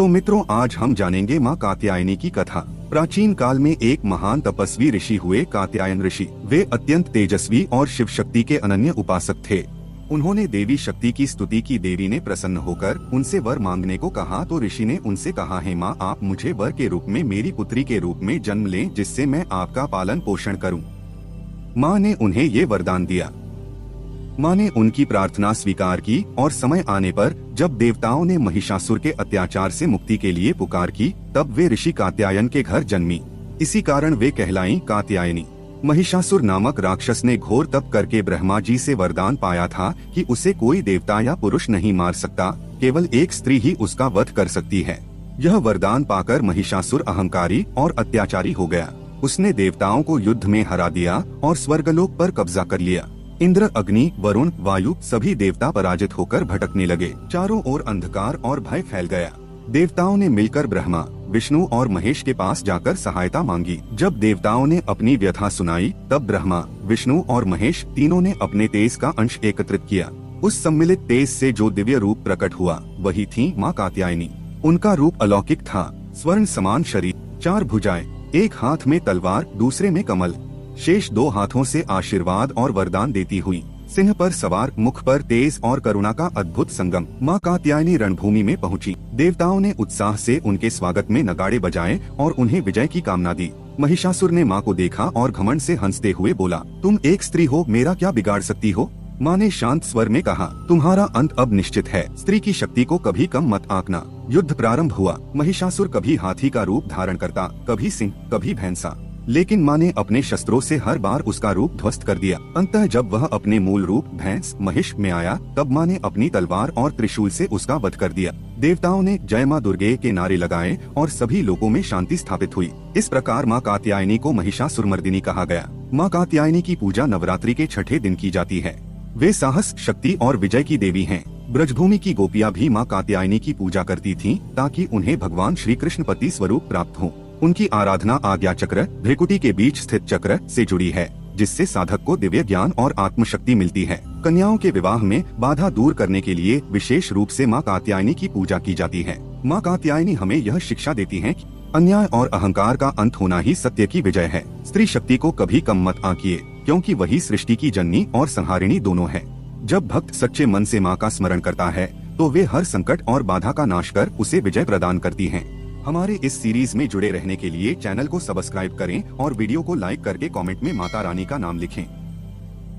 तो मित्रों, आज हम जानेंगे माँ कात्यायनी की कथा। प्राचीन काल में एक महान तपस्वी ऋषि हुए कात्यायन ऋषि। वे अत्यंत तेजस्वी और शिव शक्ति के अनन्य उपासक थे। उन्होंने देवी शक्ति की स्तुति की। देवी ने प्रसन्न होकर उनसे वर मांगने को कहा तो ऋषि ने उनसे कहा, हे माँ, आप मुझे वर के रूप में मेरी पुत्री के रूप में जन्म लें, जिससे मैं आपका पालन पोषण करूं। माँ ने उन्हें ये वरदान दिया। माँ ने उनकी प्रार्थना स्वीकार की और समय आने पर जब देवताओं ने महिषासुर के अत्याचार से मुक्ति के लिए पुकार की, तब वे ऋषि कात्यायन के घर जन्मी। इसी कारण वे कहलाईं कात्यायनी। महिषासुर नामक राक्षस ने घोर तप करके ब्रह्मा जी से वरदान पाया था कि उसे कोई देवता या पुरुष नहीं मार सकता, केवल एक स्त्री ही उसका वध कर सकती है। यह वरदान पाकर महिषासुर अहंकारी और अत्याचारी हो गया। उसने देवताओं को युद्ध में हरा दिया और स्वर्गलोक पर कब्जा कर लिया। इंद्र, अग्नि, वरुण, वायु सभी देवता पराजित होकर भटकने लगे। चारों ओर अंधकार और भय फैल गया। देवताओं ने मिलकर ब्रह्मा, विष्णु और महेश के पास जाकर सहायता मांगी। जब देवताओं ने अपनी व्यथा सुनाई, तब ब्रह्मा, विष्णु और महेश तीनों ने अपने तेज का अंश एकत्रित किया। उस सम्मिलित तेज से जो दिव्य रूप प्रकट हुआ, वही थी माँ कात्यायनी। उनका रूप अलौकिक था। स्वर्ण समान शरीर, 4 भुजाएं, एक हाथ में तलवार, दूसरे में कमल, शेष 2 हाथों से आशीर्वाद और वरदान देती हुई। सिंह पर सवार, मुख पर तेज और करुणा का अद्भुत संगम। माँ कात्यायनी रणभूमि में पहुँची। देवताओं ने उत्साह से उनके स्वागत में नगाड़े बजाए और उन्हें विजय की कामना दी। महिषासुर ने माँ को देखा और घमंड से हंसते हुए बोला, तुम एक स्त्री हो, मेरा क्या बिगाड़ सकती हो? माँ ने शांत स्वर में कहा, तुम्हारा अंत अब निश्चित है। स्त्री की शक्ति को कभी कम मत आंकना। युद्ध प्रारंभ हुआ। महिषासुर कभी हाथी का रूप धारण करता, कभी सिंह, कभी भैंसा, लेकिन माँ ने अपने शस्त्रों से हर बार उसका रूप ध्वस्त कर दिया। अंततः जब वह अपने मूल रूप भैंस, महिष में आया, तब माँ ने अपनी तलवार और त्रिशूल से उसका वध कर दिया। देवताओं ने जय माँ दुर्गे के नारे लगाए और सभी लोगों में शांति स्थापित हुई। इस प्रकार माँ कात्यायनी को महिषासुरमर्दिनी कहा गया। माँ कात्यायनी की पूजा नवरात्रि के छठे दिन की जाती है। वे साहस, शक्ति और विजय की देवी हैं। ब्रजभूमि की गोपियाँ भी माँ कात्यायनी की पूजा करती थीं, ताकि उन्हें भगवान श्री कृष्ण पति स्वरूप प्राप्त हो। उनकी आराधना आज्ञा चक्र, भ्रिकुटी के बीच स्थित चक्र से जुड़ी है, जिससे साधक को दिव्य ज्ञान और आत्मशक्ति मिलती है। कन्याओं के विवाह में बाधा दूर करने के लिए विशेष रूप से माँ कात्यायनी की पूजा की जाती है। माँ कात्यायनी हमें यह शिक्षा देती है कि अन्याय और अहंकार का अंत होना ही सत्य की विजय है। स्त्री शक्ति को कभी कम मत आंकिए, क्योंकि वही सृष्टि की जननी और संहारिणी दोनों है। जब भक्त सच्चे मन से माँ का स्मरण करता है, तो वे हर संकट और बाधा का नाश कर उसे विजय प्रदान करती हैं। हमारे इस सीरीज में जुड़े रहने के लिए चैनल को सब्सक्राइब करें और वीडियो को लाइक करके कमेंट में माता रानी का नाम लिखें।